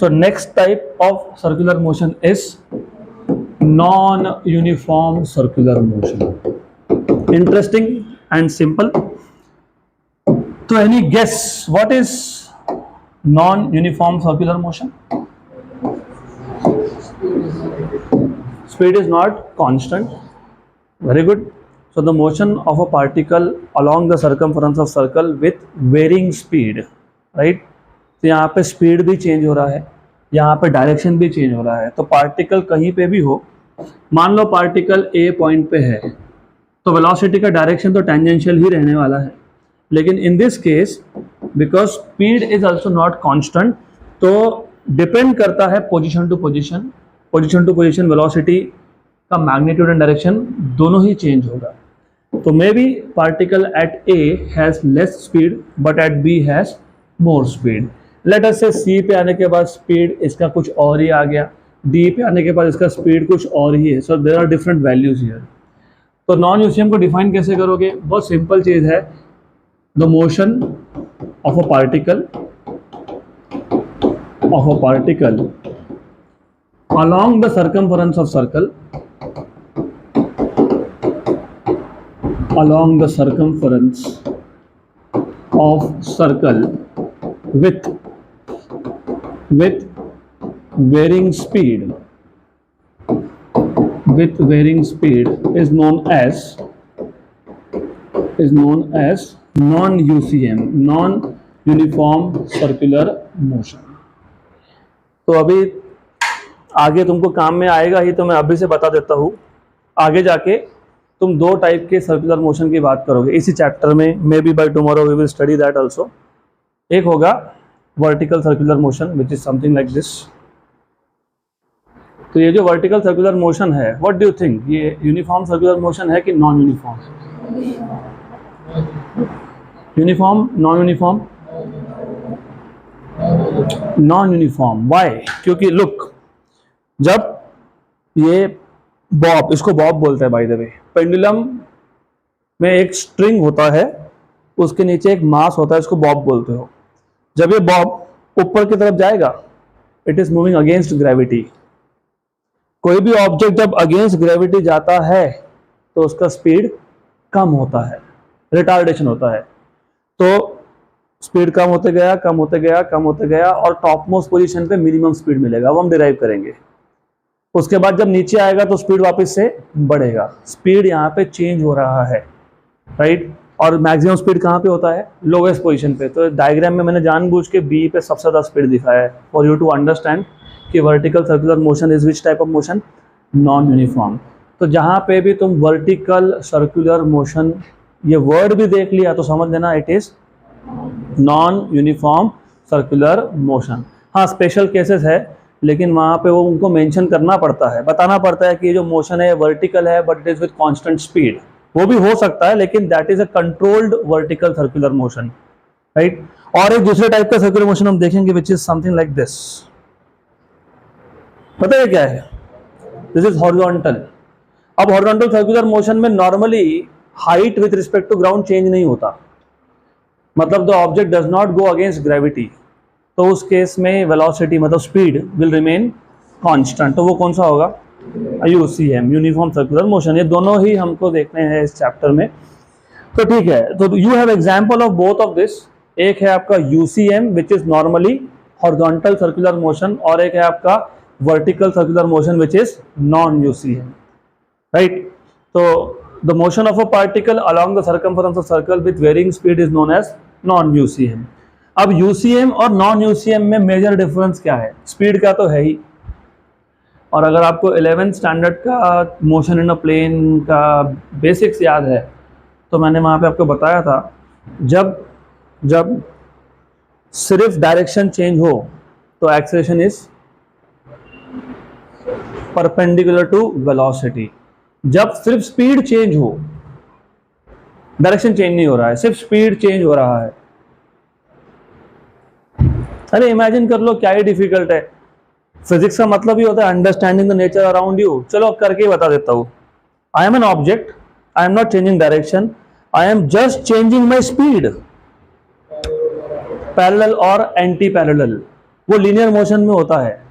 So next type of circular motion is non-uniform circular motion. Interesting and simple. So any guess what is non-uniform circular motion? Speed is not constant. Very good. So the motion of a particle along the circumference of circle with varying speed, right? तो यहाँ पे speed भी change हो रहा है, यहाँ पे direction भी चेंज हो रहा है. तो पार्टिकल कहीं पे भी हो, मान लो पार्टिकल ए पॉइंट पे है, तो वेलोसिटी का डायरेक्शन तो टेंजेंशियल ही रहने वाला है. लेकिन in this case because speed is also not constant, तो डिपेंड करता है पोजिशन टू पोजिशन वेलोसिटी का मैग्नीट्यूड एंड डायरेक्शन दोनों ही चेंज होगा. तो maybe particle at A has less speed but at B has more speed. Let us say C पे आने के बाद स्पीड इसका कुछ और ही आ गया, डी पे आने के बाद इसका स्पीड कुछ और ही है. So there are different values here. तो नॉन यूसीएम को डिफाइन कैसे करोगे? बहुत सिंपल चीज़ है. The motion of a particle along the circumference of circle with varying speed is known as non-UCM, non-uniform circular motion. तो अभी आगे तुमको काम में आएगा ही, तो मैं अभी से बता देता हूँ. आगे जाके तुम दो टाइप के सर्कुलर मोशन की बात करोगे इसी चैप्टर में. Maybe by tomorrow we will study that also. एक होगा vertical circular motion which is something like this. तो ये जो वर्टिकल सर्कुलर मोशन है, व्हाट डू यू थिंक, ये यूनिफॉर्म सर्कुलर मोशन है कि non uniform? Uniform, non uniform? Non uniform. Why? क्योंकि लुक, जब ये बॉब, इसको बॉब बोलते हैं बाय द वे, पेंडुलम में एक स्ट्रिंग होता है, उसके नीचे एक मास होता है, इसको बॉब बोलते हो. जब ये बॉब ऊपर की तरफ जाएगा, it is moving against gravity. कोई भी ऑब्जेक्ट जब अगेंस्ट ग्रेविटी जाता है तो उसका स्पीड कम होता है, रिटार्डेशन होता है. तो स्पीड कम होते गया और टॉप मोस्ट पोजीशन पे मिनिमम स्पीड मिलेगा, वो हम डिराइव करेंगे. उसके बाद जब नीचे आएगा तो स्पीड वापस से बढ़ेगा. स्पीड यहाँ पे चेंज हो रहा है, राइट. और मैक्सिमम स्पीड कहाँ पे होता है? लोवेस्ट पोजीशन पे. तो डायग्राम में मैंने जानबूझ के बी पे सबसे ज़्यादा स्पीड दिखाया है फॉर यू टू अंडरस्टैंड कि vertical circular motion is which type of motion? Non uniform. तो जहाँ पे भी तुम वर्टिकल सर्कुलर मोशन ये वर्ड भी देख लिया तो समझ लेना it is non uniform circular motion. हाँ, स्पेशल केसेस है, लेकिन वहाँ पे वो उनको मेंशन करना पड़ता है, बताना पड़ता है कि ये जो मोशन है वर्टिकल है but it is with constant speed. वो भी हो सकता है, लेकिन that is a controlled vertical circular motion, right. और एक दूसरे टाइप का सर्कुलर मोशन हम देखेंगे which is something like this. पता है क्या है? This is horizontal. अब हॉरिजॉन्टल सर्कुलर मोशन में normally height with respect to ground change नहीं होता, मतलब the object does not go against gravity. तो उस केस में वेलोसिटी मतलब स्पीड विल रिमेन कांस्टेंट. तो वो कौन सा होगा? UCM, uniform circular motion. ये दोनों ही हमको देखने हैं इस चैप्टर में. तो ठीक है, तो you have example of both of this. एक है आपका UCM which is normally horizontal circular motion, और एक है आपका vertical circular motion which is non UCM, right. तो the motion of a particle along the circumference of circle with varying speed is known as non-UCM. अब UCM और non-UCM में major difference क्या है? स्पीड का तो है ही, और अगर आपको 11th स्टैंडर्ड का मोशन इन अ प्लेन का बेसिक्स याद है तो मैंने वहाँ पे आपको बताया था, जब सिर्फ डायरेक्शन चेंज हो तो acceleration is perpendicular to velocity. जब सिर्फ स्पीड चेंज हो, डायरेक्शन चेंज नहीं हो रहा है, सिर्फ स्पीड चेंज हो रहा है. अरे इमेजिन कर लो, क्या ही डिफिकल्ट है. फिजिक्स का मतलब ही होता है understanding the nature around you. चलो करके बता देता हूँ. I am an object, I am not changing direction, I am just changing my speed, parallel और एंटी पैरेलल. वो लीनियर मोशन में होता है।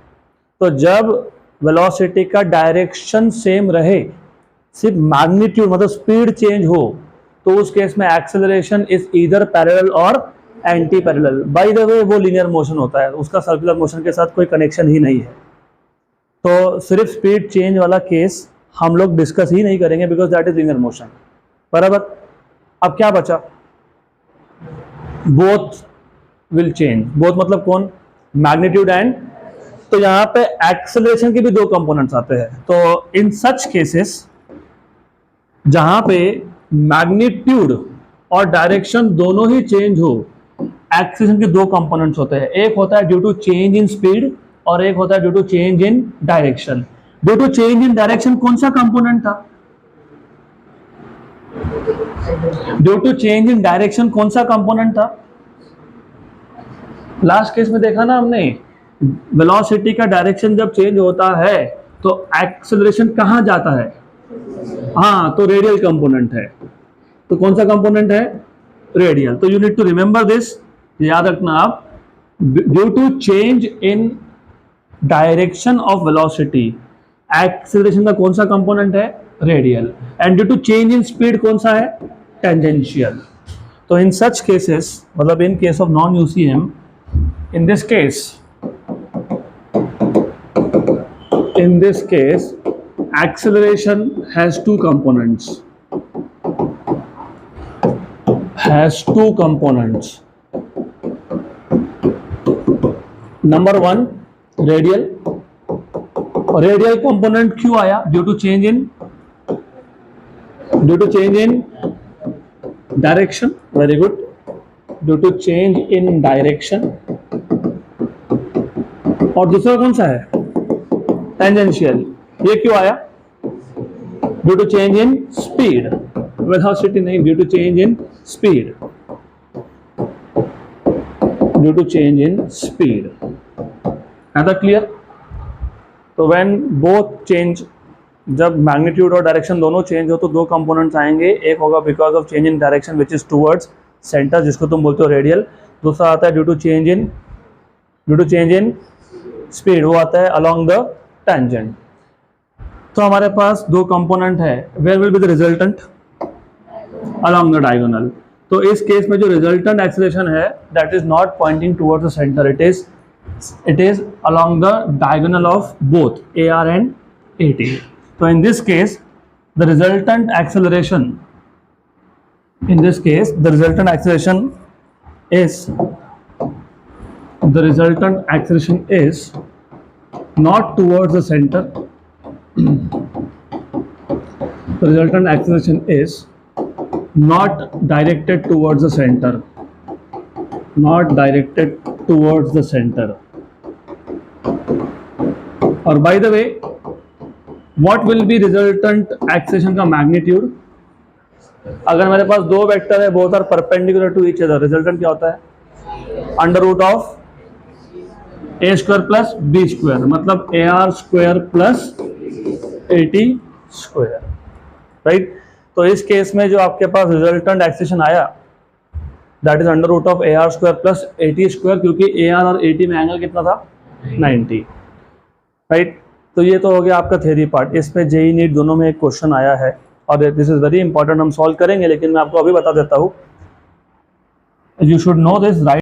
तो जब वेलोसिटी का डायरेक्शन सेम रहे, सिर्फ मैग्नीट्यूड मतलब स्पीड चेंज हो, तो उस केस में एक्सेलरेशन इज ईदर पैरेलल और anti parallel. By the way वो लीनियर मोशन होता है, उसका सर्कुलर मोशन के साथ कोई कनेक्शन ही नहीं है। तो सिर्फ स्पीड चेंज वाला केस हम लोग डिस्कस ही नहीं करेंगे, because that is linear motion. बराबर। अब क्या बचा? Both will change. बोथ मतलब कौन? Magnitude and. तो यहां पे एक्सेलरेशन के भी दो कंपोनेंट्स आते हैं। तो इन सच केसेस जहां पे मैग्नीट्यूड और डायरेक्शन दोनों ही चेंज हो, एक्सेलरेशन के दो कंपोनेंट्स होते हैं। एक होता है due to change in speed और एक होता है due to change in direction. Due to change in direction कौन सा कंपोनेंट था? Due to change in direction कौन सा कंपोनेंट था? लास्ट केस में देखा ना हमने, वेलोसिटी का डायरेक्शन जब चेंज होता है तो एक्सेलरेशन कहां जाता है? हाँ, तो रेडियल कंपोनेंट है। तो कौन सा कंपोनेंट है? रेडियल। तो you need to remember this, याद रखना आप। Due to change in direction of velocity, acceleration का कौन सा कंपोनेंट है? Radial. And due to change in speed कौन सा है? टेंजेंशियल। तो इन सच केसेस, मतलब in case of non UCM, in this case acceleration has two components, number one radial component क्यों आया? due to change in direction। very good, due to change in direction। और दूसरा कौन सा है? Tangential. ये क्यों आया? Due to change in speed. Velocity नहीं, due to change in speed. Due to change in speed. है दैट क्लियर? तो व्हेन बोथ चेंज, जब मैग्नीट्यूड और डायरेक्शन दोनों चेंज हो तो दो कंपोनेंट्स आएंगे। एक होगा because of change in direction which is towards centre, जिसको तुम बोलते हो रेडियल। दूसरा आता है due to change in speed, वो आता है अलोंग द टेंजेंट। तो हमारे पास दो कंपोनेंट है। Where will be the resultant? Along the diagonal. तो इस केस में जो रिजल्टेंट एक्सेलरेशन है that is not pointing towards the centre, it is along the diagonal of both AR and AT। तो in this case the resultant acceleration is not towards the center. The resultant acceleration is not directed towards the center. और by the way, what will be resultant acceleration का magnitude? अगर मेरे पास दो vector है, both are perpendicular to each other, resultant क्या होता है? Under root of a square plus b square, मतलब AR square plus AT square. Right. तो इस केस में जो आपके पास रिजल्टेंट एक्सेलरेशन आया that is under root of AR square plus AT square, क्योंकि AR और AT में एंगल कितना था? 90। राइट। तो ये तो हो गया आपका थ्योरी पार्ट। इसमें JEE नीट दोनों में एक क्वेश्चन आया है और दिस इज वेरी इंपॉर्टेंट, हम सॉल्व करेंगे, लेकिन मैं आपको अभी बता देता हूँ। You should know this, right.